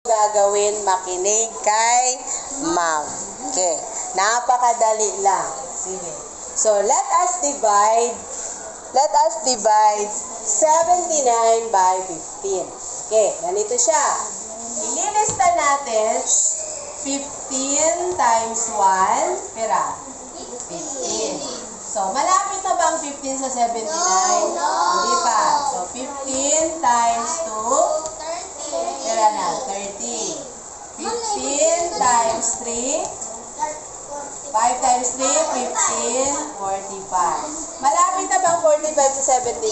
gagawin? Makinig kay Ma'am. Okay. Napakadali lang. Sige. So, let us divide 79 by 15. Okay, ganito siya. Ililista natin 15 times 1, pera. 15. So, malapit na ba ang 15 sa 79? Hindi pa. So, 15 times 2, pera na, 30. 15 times 3, 5 times 3, 15, 45. Malapit na bang 45 sa 79?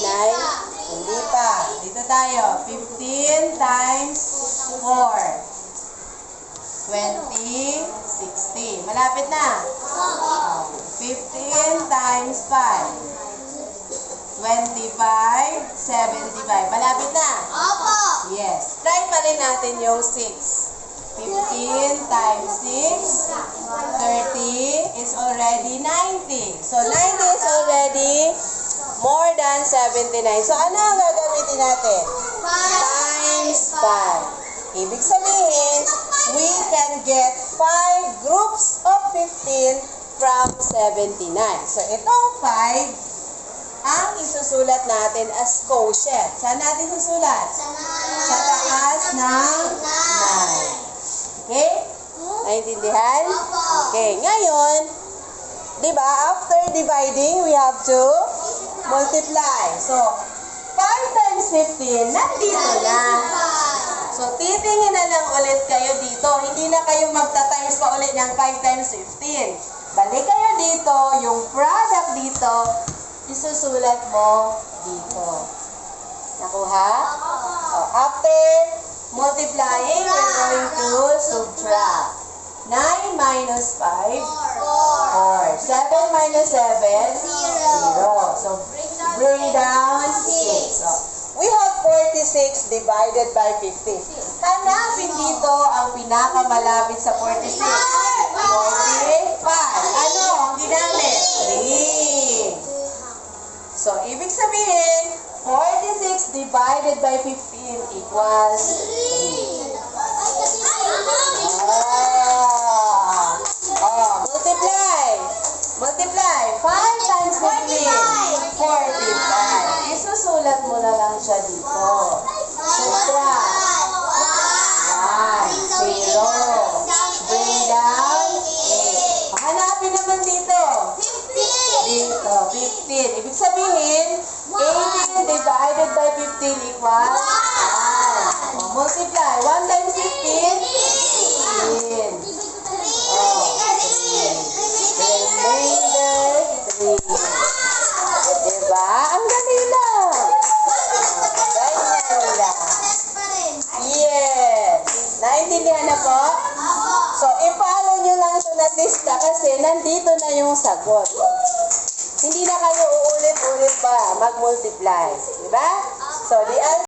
Hindi pa. Dito tayo. 15 times 4. 20, 60. Malapit na. 15 times 5. 25, 75. Malapit na. Yes. Try pa rin natin yung 6. 15 times 6, 30 is already 90. So, 90 is already more than 79. So, ano ang gagamitin natin? Times 5. Ibig sabihin, we can get 5 groups of 15 from 79. So, itong 5, ang isusulat natin as quotient. Saan natin susulat? Sa taas ng 9. Okay? Naintindihan? Okay, ngayon, di ba, after dividing, we have to multiply. So, 5 times 15, nandito na. So, titingin na lang ulit kayo dito. Hindi na kayo magta-times pa ulit ng 5 times 15. Balik kayo dito, yung product dito, isusulat mo dito. Nakuha? So, after multiplying, we're going to subtract. 9 minus 5, 4. 7 minus 7, 0. So, bring down 6. So, we have 46 divided by 15. Hanapin dito ang pinakamalapit sa 46. 45. Ano ang ginamit? 3. So, ibig sabihin, 46 divided by 15 equals 3. Multiply. 5 times 15, 45. Isusulat mo na lang siya dito. Subtract. 1, 0. Bring down 8. Hanapin naman dito. Dito, 15. Ibig sabihin, 18 divided by 15 equals 1. Multiply. 1 times 15, 15. Remainder 3. Diba? Ang dali lang. Ganyan lang. Yes. Naintindihan na po? So, i-follow nyo lang ito na lista kasi nandito na yung sagot. Hindi na kayo uulit-ulit pa mag-multiply. Diba? So, the answer